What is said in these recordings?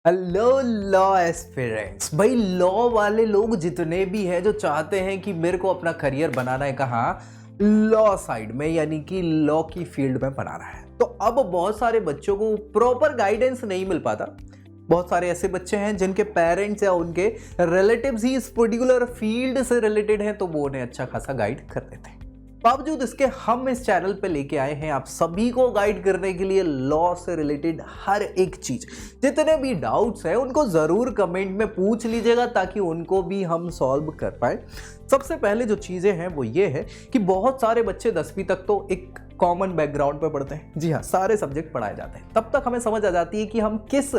Hello law aspirants भाई। Law वाले लोग जितने भी हैं जो चाहते हैं कि मेरे को अपना करियर बनाना है कहाँ, लॉ साइड में, यानी कि लॉ की फील्ड में बनाना है। तो अब बहुत सारे बच्चों को प्रॉपर गाइडेंस नहीं मिल पाता। बहुत सारे ऐसे बच्चे हैं जिनके पेरेंट्स या उनके रिलेटिव्स ही इस पर्टिकुलर फील्ड से रिलेटेड हैं, तो वो उन्हें अच्छा खासा गाइड कर देते हैं। बावजूद इसके हम इस चैनल पे लेके आए हैं आप सभी को गाइड करने के लिए लॉ से रिलेटेड हर एक चीज। जितने भी डाउट्स हैं उनको जरूर कमेंट में पूछ लीजिएगा ताकि उनको भी हम सॉल्व कर पाए। सबसे पहले जो चीजें हैं वो ये है कि बहुत सारे बच्चे 10वीं तक तो एक कॉमन बैकग्राउंड पे पढ़ते हैं। जी हाँ, सारे सब्जेक्ट पढ़ाए जाते हैं। तब तक हमें समझ आ जाती है कि हम किस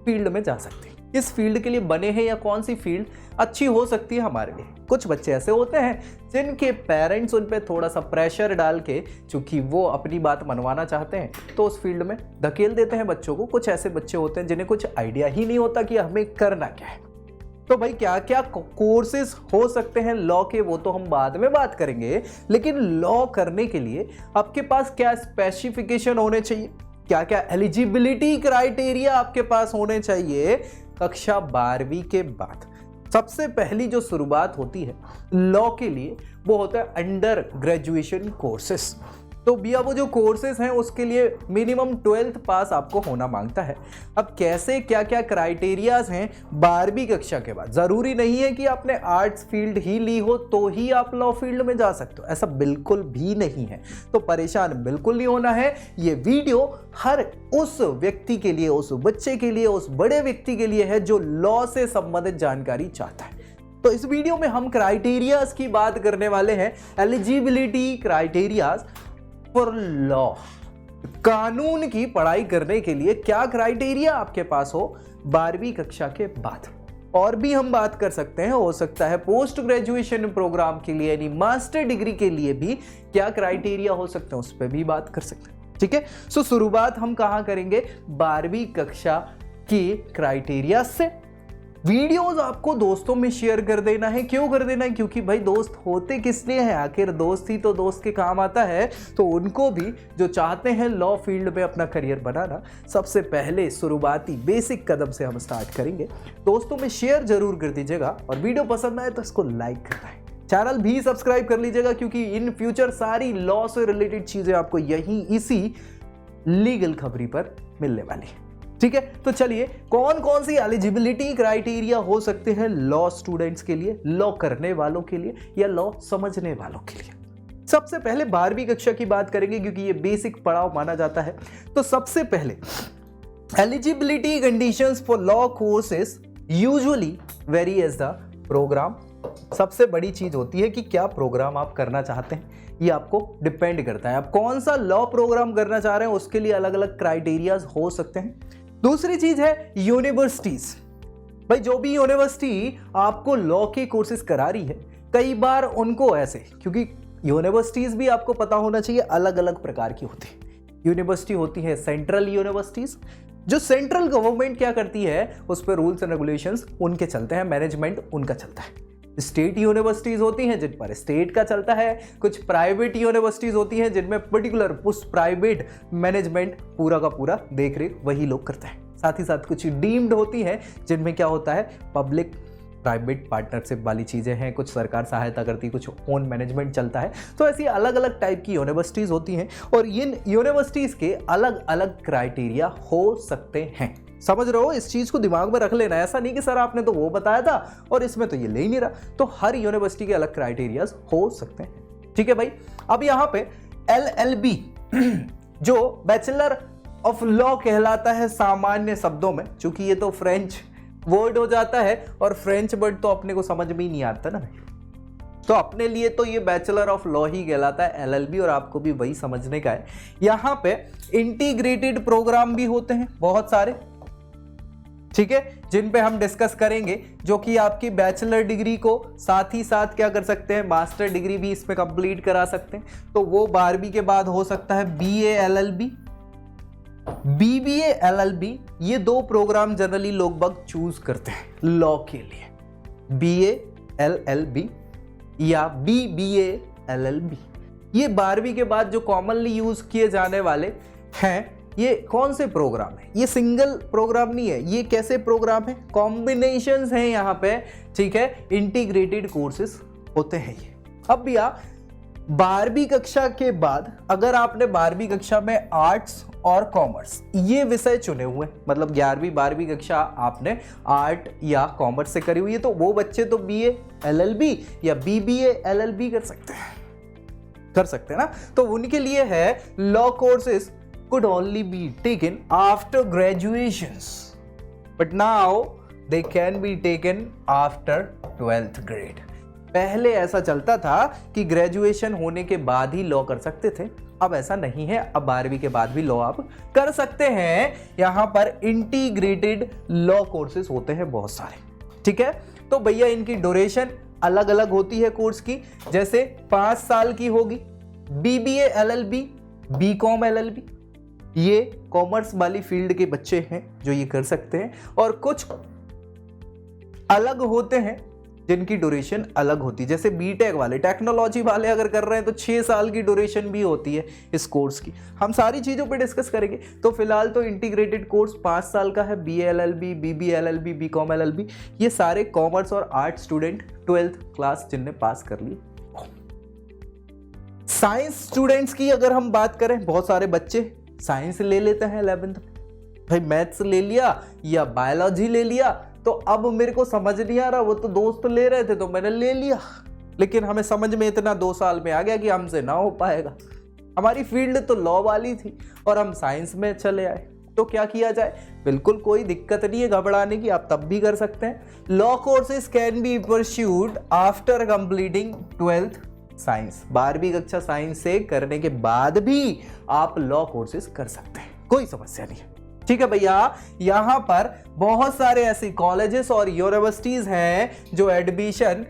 फील्ड में जा सकते हैं, किस फील्ड के लिए बने हैं या कौन सी फील्ड अच्छी हो सकती है हमारे लिए। कुछ बच्चे ऐसे होते हैं जिनके पेरेंट्स उन पे थोड़ा सा प्रेशर डाल के, चूंकि वो अपनी बात मनवाना चाहते हैं, तो उस फील्ड में धकेल देते हैं बच्चों को। कुछ ऐसे बच्चे होते हैं जिन्हें कुछ आइडिया ही नहीं होता कि हमें करना क्या है। तो भाई क्या क्या कोर्सेज हो सकते हैं लॉ के, वो तो हम बाद में बात करेंगे। लेकिन लॉ करने के लिए आपके पास क्या स्पेसिफिकेशन होने चाहिए, क्या क्या एलिजिबिलिटी क्राइटेरिया आपके पास होने चाहिए कक्षा 12वीं के बाद। सबसे पहली जो शुरुआत होती है लॉ के लिए वो होता है अंडर ग्रेजुएशन कोर्सेस। तो भैया वो जो कोर्सेज हैं उसके लिए मिनिमम 12th पास आपको होना मांगता है। अब कैसे क्या क्या क्राइटेरियाज हैं 12वीं कक्षा के बाद। ज़रूरी नहीं है कि आपने आर्ट्स फील्ड ही ली हो तो ही आप लॉ फील्ड में जा सकते हो, ऐसा बिल्कुल भी नहीं है। तो परेशान बिल्कुल नहीं होना है। ये वीडियो हर उस व्यक्ति के लिए, उस बच्चे के लिए, उस बड़े व्यक्ति के लिए है जो लॉ से संबंधित जानकारी चाहता है। तो इस वीडियो में हम क्राइटेरियाज की बात करने वाले हैं, एलिजिबिलिटी क्राइटेरियाज फॉर लॉ। कानून की पढ़ाई करने के लिए क्या क्राइटेरिया आपके पास हो 12वीं कक्षा के बाद। और भी हम बात कर सकते हैं, हो सकता है पोस्ट ग्रेजुएशन प्रोग्राम के लिए यानी मास्टर डिग्री के लिए भी क्या क्राइटेरिया हो सकते हैं, उस पर भी बात कर सकते हैं। ठीक है, सो शुरुआत हम कहां करेंगे 12वीं कक्षा की क्राइटेरिया से। वीडियोस आपको दोस्तों में शेयर कर देना है। क्यों कर देना है? क्योंकि भाई दोस्त होते किस लिए हैं, आखिर दोस्त ही तो दोस्त के काम आता है। तो उनको भी जो चाहते हैं लॉ फील्ड में अपना करियर बनाना, सबसे पहले शुरुआती बेसिक कदम से हम स्टार्ट करेंगे। दोस्तों में शेयर जरूर कर दीजिएगा और वीडियो पसंद आए तो इसको लाइक करना है। चैनल भी सब्सक्राइब कर लीजिएगा क्योंकि इन फ्यूचर सारी लॉ से रिलेटेड चीजें आपको यही इसी लीगल खबरी पर मिलने वाली है। ठीक है, तो चलिए कौन कौन सी एलिजिबिलिटी क्राइटेरिया हो सकते हैं लॉ स्टूडेंट्स के लिए, लॉ करने वालों के लिए या लॉ समझने वालों के लिए। सबसे पहले 12वीं कक्षा की बात करेंगे क्योंकि ये बेसिक पड़ाव माना जाता है। तो सबसे पहले eligibility conditions for law courses usually very as the programme. सबसे बड़ी चीज होती है कि क्या प्रोग्राम आप करना चाहते हैं, ये आपको डिपेंड करता है। आप कौन सा लॉ प्रोग्राम करना चाह रहे हैं उसके लिए अलग अलग क्राइटेरियाज हो सकते हैं। दूसरी चीज है यूनिवर्सिटीज। भाई जो भी यूनिवर्सिटी आपको लॉ के कोर्सेज करा रही है, कई बार उनको ऐसे, क्योंकि यूनिवर्सिटीज भी आपको पता होना चाहिए अलग अलग प्रकार की होती है। यूनिवर्सिटी होती है सेंट्रल यूनिवर्सिटीज, जो सेंट्रल गवर्नमेंट क्या करती है उस पर रूल्स एंड रेगुलेशंस उनके चलते हैं, मैनेजमेंट उनका चलता है। स्टेट यूनिवर्सिटीज होती हैं जिन पर स्टेट का चलता है। कुछ प्राइवेट यूनिवर्सिटीज होती हैं जिनमें पर्टिकुलर उस प्राइवेट मैनेजमेंट पूरा का पूरा देख रेख वही लोग करते हैं। साथ ही साथ कुछ डीम्ड होती हैं जिनमें क्या होता है पब्लिक प्राइवेट पार्टनरशिप वाली चीजें हैं, कुछ सरकार सहायता करती है, कुछ ओन मैनेजमेंट चलता है। तो ऐसी अलग अलग टाइप की यूनिवर्सिटीज होती हैं और इन यूनिवर्सिटीज के अलग अलग क्राइटेरिया हो सकते हैं। समझ रहे हो, इस चीज को दिमाग में रख लेना। ऐसा नहीं कि सर आपने तो वो बताया था और इसमें तो ये ले ही नहीं रहा। तो हर यूनिवर्सिटी के अलग क्राइटेरियाज हो सकते हैं। ठीक है भाई, अब यहां पे LLB जो बैचलर ऑफ लॉ कहलाता है सामान्य शब्दों में, चूंकि ये तो फ्रेंच वर्ड हो जाता है और फ्रेंच वर्ड तो अपने को समझ में ही नहीं आता ना, तो अपने लिए तो ये बैचलर ऑफ लॉ ही कहलाता है LLB और आपको भी वही समझने का है। यहां पे इंटीग्रेटेड प्रोग्राम भी होते हैं बहुत सारे, ठीक है, जिन पे हम डिस्कस करेंगे, जो कि आपकी बैचलर डिग्री को साथ ही साथ क्या कर सकते हैं, मास्टर डिग्री भी इसमें कंप्लीट करा सकते हैं। तो वो 12वीं के बाद हो सकता है BA LLB, BBA LLB। ये दो प्रोग्राम जनरली लोग बाग चूज करते हैं लॉ के लिए, BA LLB या BBA LLB। ये 12वीं के बाद जो कॉमनली यूज किए जाने वाले हैं ये कौन से प्रोग्राम है, ये सिंगल प्रोग्राम नहीं है, ये कैसे प्रोग्राम है, कॉम्बिनेशंस हैं यहाँ पे, ठीक है, इंटीग्रेटेड कोर्सेज होते हैं ये। अब भैया 12वीं कक्षा के बाद अगर आपने 12वीं कक्षा में आर्ट्स और कॉमर्स ये विषय चुने हुए, मतलब 11वीं 12वीं कक्षा आपने आर्ट या कॉमर्स से करी हुई है, तो वो बच्चे तो बीए एलएलबी या बीबीए एलएलबी कर सकते हैं ना। तो उनके लिए है law courses could only be taken after graduations, but now they can be taken after 12th grade. पहले ऐसा चलता था कि ग्रेजुएशन होने के बाद ही लॉ कर सकते थे, अब ऐसा नहीं है, अब 12वीं के बाद भी लॉ आप कर सकते हैं। यहां पर इंटीग्रेटेड लॉ कोर्सेज होते हैं बहुत सारे, ठीक है। तो भैया इनकी ड्यूरेशन अलग अलग होती है कोर्स की, जैसे 5 साल की होगी बीबीए एलएलबी, बीकॉम एलएलबी, ये कॉमर्स वाली फील्ड के बच्चे हैं जो ये कर सकते हैं, और कुछ अलग होते हैं जिनकी ड्यूरेशन अलग होती है, जैसे बीटेक वाले, टेक्नोलॉजी वाले अगर कर रहे हैं तो 6 साल की ड्यूरेशन भी होती है इस कोर्स की। हम सारी चीज़ों पे डिस्कस करेंगे। तो फिलहाल तो इंटीग्रेटेड कोर्स 5 साल का है, BA LLB, BBA LLB, BCom LLB, ये सारे कॉमर्स और आर्ट स्टूडेंट 12th क्लास जिनने पास कर ली। साइंस स्टूडेंट्स की अगर हम बात करें, बहुत सारे बच्चे साइंस ले लेते हैं 11th में, भाई मैथ्स ले लिया या बायोलॉजी ले लिया, तो अब मेरे को समझ नहीं आ रहा, वो तो दोस्त ले रहे थे तो मैंने ले लिया, लेकिन हमें समझ में इतना 2 साल में आ गया कि हमसे ना हो पाएगा। हमारी फील्ड तो लॉ वाली थी और हम साइंस में चले आए, तो क्या किया जाए? बिल्कुल कोई दिक्कत नहीं है घबराने की, आप तब भी कर सकते हैं। Law courses can be pursued after completing 12th science, 12वीं कक्षा साइंस से करने के बाद भी आप लॉ कोर्सेज कर सकते हैं, कोई समस्या नहीं है, ठीक है भैया। यहां पर बहुत सारे ऐसे कॉलेजेस और यूनिवर्सिटीज हैं जो एडमिशन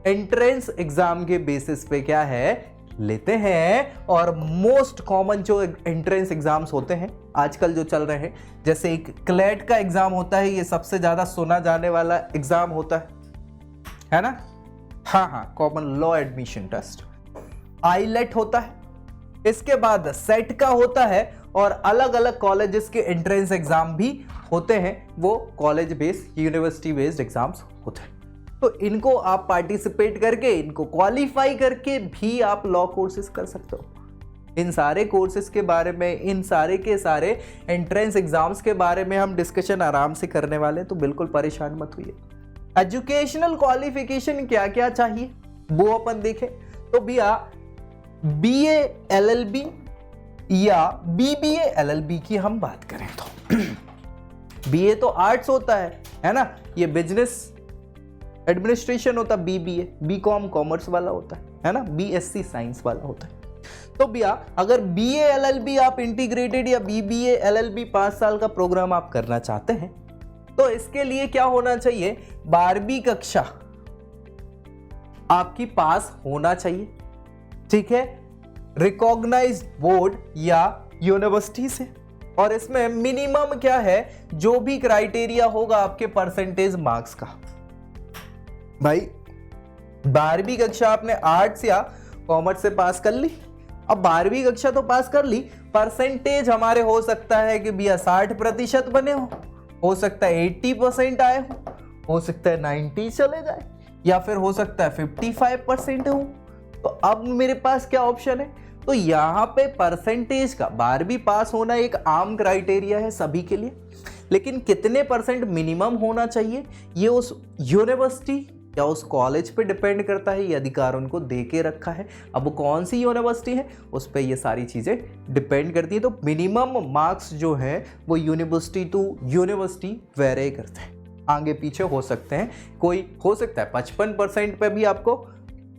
एंट्रेंस एग्जाम के बेसिस पे क्या है लेते हैं, और मोस्ट कॉमन जो एंट्रेंस एग्जाम्स होते हैं आजकल जो चल रहे हैं, जैसे एक क्लेट का एग्जाम होता है, ये सबसे ज्यादा सुना जाने वाला एग्जाम होता है ना, हाँ, common law admission test. AILET होता है, इसके बाद सेट का होता है, और अलग अलग कॉलेजेस के एंट्रेंस एग्जाम भी होते हैं, वो college based university based exams होते हैं। तो इनको आप पार्टिसिपेट करके, इनको क्वालिफाई करके भी आप लॉ कोर्सेज कर सकते हो। इन सारे कोर्सेज के बारे में, इन सारे के सारे एंट्रेंस एग्जाम्स के बारे में हम डिस्कशन आराम से करने वाले हैं, तो बिल्कुल परेशान मत हुइए। एजुकेशनल क्वालिफिकेशन क्या क्या चाहिए वो अपन देखें, तो भैया बीए एलएलबी या बीबीए एलएलबी की हम बात करें तो बीए तो आर्ट्स होता है ना, ये बिजनेस एडमिनिस्ट्रेशन होता है बीबीए, बीकॉम कॉमर्स वाला होता है ना, बीएससी साइंस वाला होता है। तो भैया अगर बीए एलएलबी आप इंटीग्रेटेड या बीबीए एलएलबी 5 साल का प्रोग्राम आप करना चाहते हैं, तो इसके लिए क्या होना चाहिए? 12वीं कक्षा आपकी पास होना चाहिए, ठीक है, रिकॉग्नाइज्ड बोर्ड या यूनिवर्सिटी से, और इसमें मिनिमम क्या है, जो भी क्राइटेरिया होगा आपके परसेंटेज मार्क्स का। भाई 12वीं कक्षा आपने आर्ट्स या कॉमर्स से पास कर ली, अब 12वीं कक्षा तो पास कर ली, परसेंटेज हमारे हो सकता है कि भैया 60% बने हो सकता है 80% आए हो सकता है 90 चले जाए, या फिर हो सकता है 55% हो। तो अब मेरे पास क्या ऑप्शन है? तो यहाँ पे परसेंटेज का 12वीं पास होना एक आम क्राइटेरिया है सभी के लिए, लेकिन कितने परसेंट मिनिमम होना चाहिए ये उस यूनिवर्सिटी या उस कॉलेज पे डिपेंड करता है, ये अधिकार उनको दे के रखा है। अब वो कौन सी यूनिवर्सिटी है उस पर ये सारी चीज़ें डिपेंड करती है। तो मिनिमम मार्क्स जो है वो यूनिवर्सिटी टू यूनिवर्सिटी वेरी करते हैं, आगे पीछे हो सकते हैं। कोई हो सकता है 55% पे भी आपको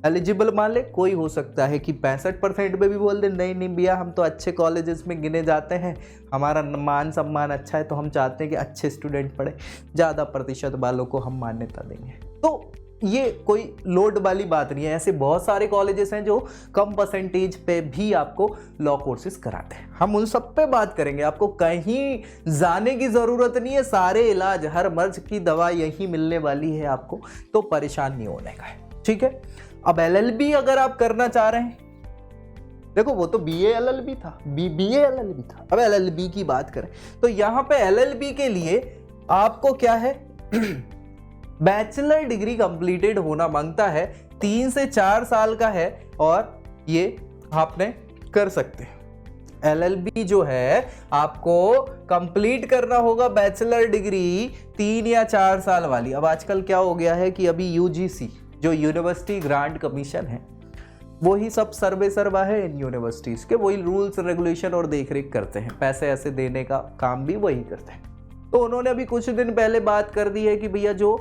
एलिजिबल मान ले, कोई हो सकता है कि 65% पे भी बोल दे नहीं नहीं भैया हम तो अच्छे कॉलेजेस में गिने जाते हैं, हमारा मान सम्मान अच्छा है, तो हम चाहते हैं कि अच्छे स्टूडेंट पढ़े, ज़्यादा प्रतिशत वालों को हम मान्यता देंगे। तो ये कोई लोड वाली बात नहीं है, ऐसे बहुत सारे कॉलेजेस हैं जो कम परसेंटेज पे भी आपको लॉ कोर्सेज कराते हैं। हम उन सब पे बात करेंगे, आपको कहीं जाने की ज़रूरत नहीं है, सारे इलाज हर मर्ज की दवा यहीं मिलने वाली है आपको, तो परेशान नहीं होने का है, ठीक है। अब एलएलबी अगर आप करना चाह रहे हैं देखो वो तो BA LLB था, BA LLB था। अब LLB की बात करें तो यहाँ पे LLB के लिए आपको क्या है बैचलर डिग्री कंप्लीटेड होना मांगता है, 3 से 4 साल का है और ये आपने कर सकते हैं। LLB जो है आपको कंप्लीट करना होगा बैचलर डिग्री 3 या 4 साल वाली। अब आजकल क्या हो गया है कि अभी UGC जो यूनिवर्सिटी ग्रांट कमीशन है वही सब सर्वे सर्वा है इन यूनिवर्सिटीज के, वही रूल्स रेगुलेशन और देखरेख करते हैं, पैसे ऐसे देने का काम भी वही करते हैं। तो उन्होंने अभी कुछ दिन पहले बात कर दी है कि भैया जो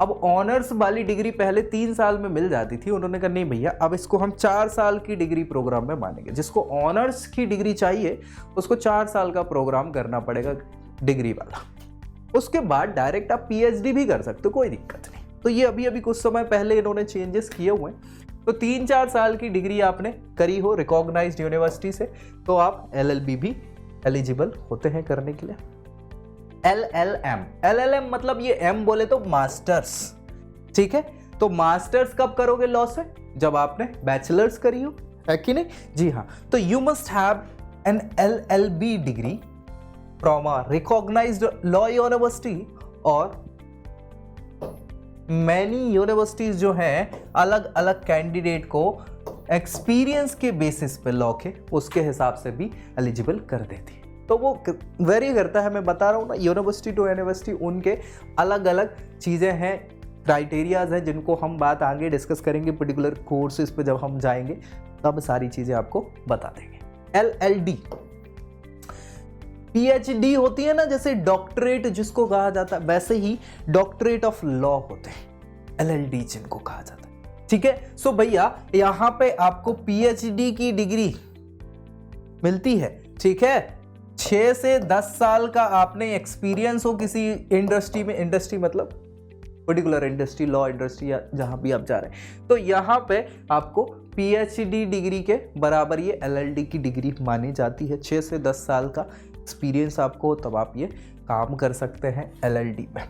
अब ऑनर्स वाली डिग्री पहले 3 साल में मिल जाती थी, उन्होंने कहा नहीं भैया अब इसको हम 4 साल की डिग्री प्रोग्राम में मानेंगे। जिसको ऑनर्स की डिग्री चाहिए उसको 4 साल का प्रोग्राम करना पड़ेगा डिग्री वाला, उसके बाद डायरेक्ट आप PhD भी कर सकते हो, कोई दिक्कत नहीं। तो ये अभी अभी कुछ समय पहले इन्होंने चेंजेस किए हुए हैं। तो 3-4 साल की डिग्री आपने करी हो रिकॉग्नाइज्ड यूनिवर्सिटी से तो आप LLB भी एलिजिबल होते हैं करने के लिए। LLM मतलब ये M बोले तो मास्टर्स, ठीक है। तो मास्टर्स कब करोगे लॉ से? जब आपने बैचलर्स करी हो, है कि नहीं? जी हाँ। तो you must have an LLB degree from a recognised law university, और मैनी यूनिवर्सिटीज जो हैं अलग अलग कैंडिडेट को एक्सपीरियंस के बेसिस पे लॉ के उसके हिसाब से भी एलिजिबल कर देती है। तो वो वेरी करता है, मैं बता रहा हूँ ना, यूनिवर्सिटी टू यूनिवर्सिटी उनके अलग अलग चीज़ें हैं, क्राइटेरियाज हैं, जिनको हम बात आगे डिस्कस करेंगे पर्टिकुलर कोर्सेज पे जब हम जाएंगे तब सारी चीज़ें आपको बता देंगे। LLD PhD होती है ना, जैसे डॉक्टरेट जिसको कहा जाता है, वैसे ही डॉक्टरेट ऑफ लॉ होते हैं LLD जिनको कहा जाता है, ठीक है। सो भैया यहां पे आपको PhD की डिग्री मिलती है, ठीक है। 6 से 10 साल का आपने एक्सपीरियंस हो किसी इंडस्ट्री में, इंडस्ट्री मतलब पर्टिकुलर इंडस्ट्री, लॉ इंडस्ट्री या जहां भी आप जा रहे हैं, तो यहां पे आपको PhD डिग्री के बराबर ये LLD की डिग्री मानी जाती है। 6 से 10 साल का एक्सपीरियंस आपको, तब आप ये काम कर सकते हैं LLD में।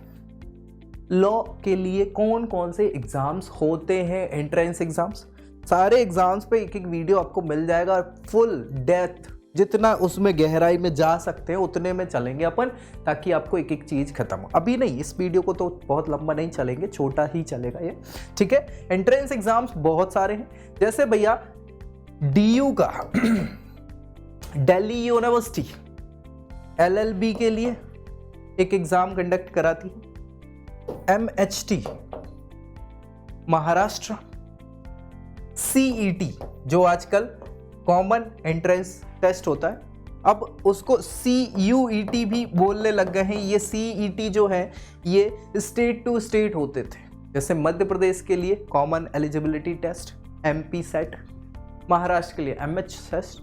लॉ के लिए कौन कौन से एग्जाम्स होते हैं, एंट्रेंस एग्जाम्स, सारे एग्जाम्स पे एक एक वीडियो आपको मिल जाएगा, फुल डेप्थ जितना उसमें गहराई में जा सकते हैं उतने में चलेंगे अपन, ताकि आपको एक एक चीज खत्म हो। अभी नहीं, इस वीडियो को तो बहुत लंबा नहीं चलेंगे, छोटा ही चलेगा ये, ठीक है। एंट्रेंस एग्जाम्स बहुत सारे हैं, जैसे भैया DU का दिल्ली यूनिवर्सिटी LLB के लिए एक एग्जाम कंडक्ट कराती है। MHT महाराष्ट्र, CET जो आजकल कॉमन एंट्रेंस टेस्ट होता है, अब उसको CUET भी बोलने लग गए हैं। ये CET जो है ये स्टेट टू स्टेट होते थे, जैसे मध्य प्रदेश के लिए common eligibility test MP SET, Maharashtra के लिए MH टेस्ट,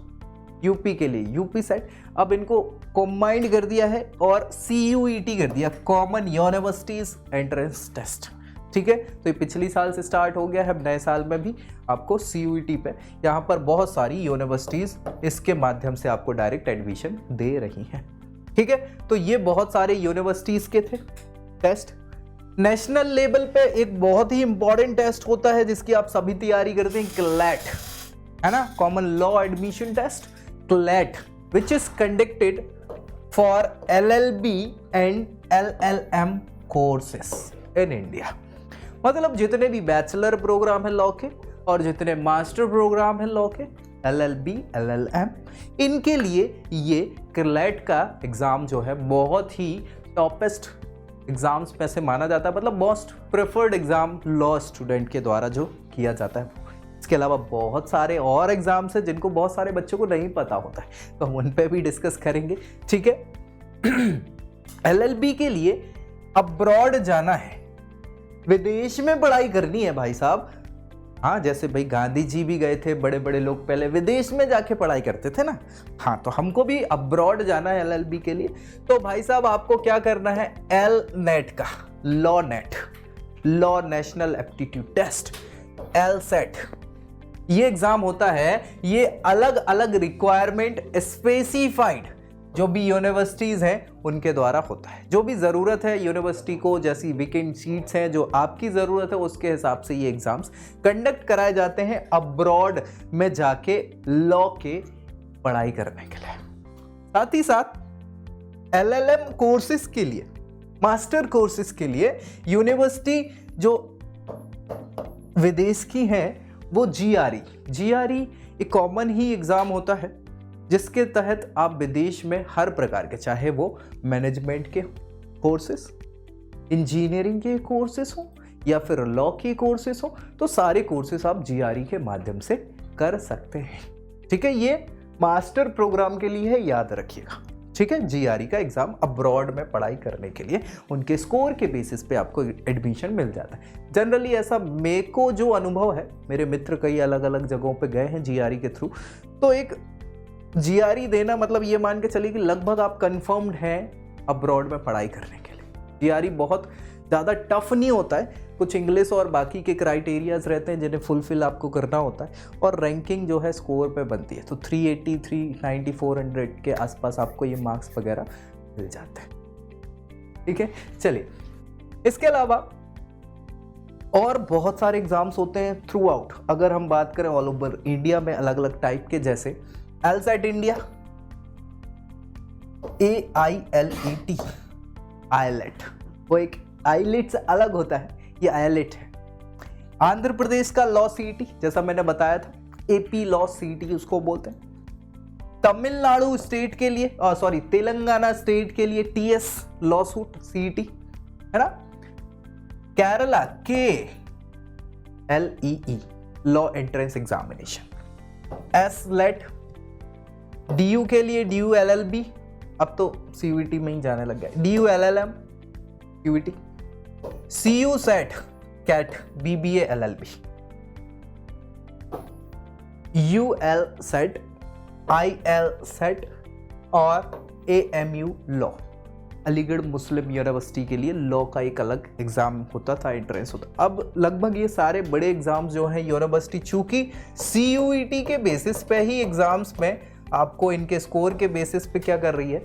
UP के लिए UP सेट। अब इनको कंबाइंड कर दिया है और CUET कर दिया, कॉमन यूनिवर्सिटीज एंट्रेंस टेस्ट, ठीक है। तो ये पिछली साल से स्टार्ट हो गया है, अब नए साल में भी आपको CUET पे यहाँ पर बहुत सारी यूनिवर्सिटीज इसके माध्यम से आपको डायरेक्ट एडमिशन दे रही हैं, ठीक है। तो ये बहुत सारे यूनिवर्सिटीज के थे टेस्ट। नेशनल लेवल पे एक बहुत ही इंपॉर्टेंट टेस्ट होता है जिसकी आप सभी तैयारी करते हैं, CLAT, है ना, common law admission test, CLAT, which is conducted for LLB and LLM courses in India। मतलब जितने भी बैचलर प्रोग्राम है लॉ के और जितने मास्टर प्रोग्राम है लॉ के, LLB, LLM, इनके लिए ये CLAT का एग्जाम जो है बहुत ही टॉपेस्ट एग्जाम्स में से माना जाता है, मतलब most preferred exam law student के द्वारा जो किया जाता है। इसके अलावा बहुत सारे और एग्जाम्स हैं जिनको बहुत सारे बच्चों को नहीं पता होता है, तो हम उन पे भी डिस्कस करेंगे, ठीक है। LLB के लिए अब्रॉड जाना है, विदेश में पढ़ाई करनी है भाई साहब। हाँ, जैसे भाई गांधी जी भी गए थे, बड़े बड़े लोग पहले विदेश में जाके पढ़ाई करते थे ना, हाँ, तो हमको भी अब्रॉड जाना है LLB के लिए। तो भाई साहब आपको क्या करना है, LNET का, law NET, law national aptitude test, LSAT, ये एग्जाम होता है। ये अलग अलग रिक्वायरमेंट स्पेसिफाइड जो भी यूनिवर्सिटीज़ हैं उनके द्वारा होता है। जो भी ज़रूरत है यूनिवर्सिटी को, जैसी वीकेंड सीट्स हैं, जो आपकी ज़रूरत है उसके हिसाब से ये एग्ज़ाम्स कंडक्ट कराए जाते हैं अब्रॉड में जाके लॉ के पढ़ाई करने के लिए। साथ ही साथ LLM कोर्सेज के लिए, मास्टर कोर्सेज के लिए यूनिवर्सिटी जो विदेश की हैं वो GRE एक कॉमन ही एग्ज़ाम होता है जिसके तहत आप विदेश में हर प्रकार के, चाहे वो मैनेजमेंट के कोर्सेस, इंजीनियरिंग के कोर्सेस हो या फिर लॉ के कोर्सेस हो, तो सारे कोर्सेस आप GRE के माध्यम से कर सकते हैं। ठीक है, ये मास्टर प्रोग्राम के लिए है, याद रखिएगा। ठीक है, GRE का एग्जाम अब्रॉड में पढ़ाई करने के लिए उनके स्कोर के बेसिस पे आपको एडमिशन मिल जाता है। जनरली ऐसा मेरे को जो अनुभव है, मेरे मित्र कई अलग अलग जगहों पे गए हैं GRE के थ्रू, तो एक GRE देना मतलब ये मान के चलिए कि लगभग आप कंफर्म्ड हैं अब्रॉड में पढ़ाई करने के लिए। GRE बहुत ज़्यादा टफ नहीं होता है, कुछ इंग्लिश और बाकी के क्राइटेरियाज रहते हैं जिन्हें फुलफिल आपको करना होता है, और रैंकिंग जो है स्कोर पे बनती है। तो 380, 390, 400 के आसपास आपको ये मार्क्स वगैरह मिल जाते हैं। ठीक है, चलिए इसके अलावा और बहुत सारे एग्जाम्स होते हैं थ्रू आउट। अगर हम बात करें ऑल ओवर इंडिया में अलग अलग टाइप के, जैसे LSAT इंडिया, AILET, IELET, वो एक IELET से अलग होता है, ये IELET है। आंध्र प्रदेश का लॉ CET, जैसा मैंने बताया था, AP लॉ CET उसको बोलते हैं। तमिलनाडु स्टेट के लिए, तेलंगाना स्टेट के लिए TS लॉ सूट CET है ना। Kerala KLEE law entrance examination. SLET DU के लिए DU LLB, अब तो CUET में ही जाने लग गया, DU LLM CUET, CU SET CAT BBA LLB, UL SET IL SET और AMU लॉ, अलीगढ़ मुस्लिम यूनिवर्सिटी के लिए लॉ का एक अलग एग्जाम होता था, एंट्रेंस होता। अब लगभग ये सारे बड़े एग्जाम्स जो हैं यूनिवर्सिटी चूंकि CUET के बेसिस पे ही एग्जाम्स में आपको इनके स्कोर के बेसिस पे क्या कर रही है,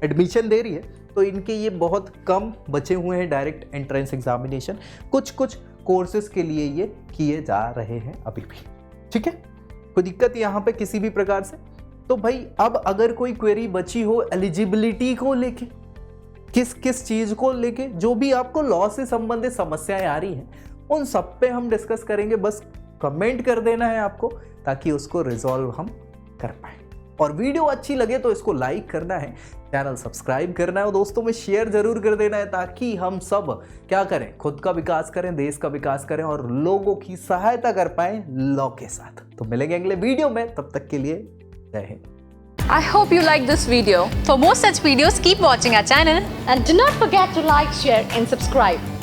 एडमिशन दे रही है, तो इनके ये बहुत कम बचे हुए हैं डायरेक्ट एंट्रेंस एग्जामिनेशन। कुछ कोर्सेज के लिए ये किए जा रहे हैं अभी भी। ठीक है, कोई दिक्कत यहाँ पे किसी भी प्रकार से? तो भाई अब अगर कोई क्वेरी बची हो एलिजिबिलिटी को लेके, किस चीज को लेके, जो भी आपको लॉ से संबंधित समस्याएं आ रही हैं उन सब पे हम डिस्कस करेंगे। बस कमेंट कर देना है आपको ताकि उसको रिजॉल्व हम कर पाए। और वीडियो अच्छी लगे तो इसको लाइक करना है, चैनल सब्सक्राइब करना है और दोस्तों में शेयर जरूर कर देना है, ताकि हम सब क्या करें, खुद का विकास करें, देश का विकास करें और लोगों की सहायता कर पाएं लॉ के साथ। तो मिलेंगे अगले वीडियो में, तब तक के लिए जय Hind. I hope you like this video. For more such videos, keep watching our channel and do not forget to like, share and subscribe.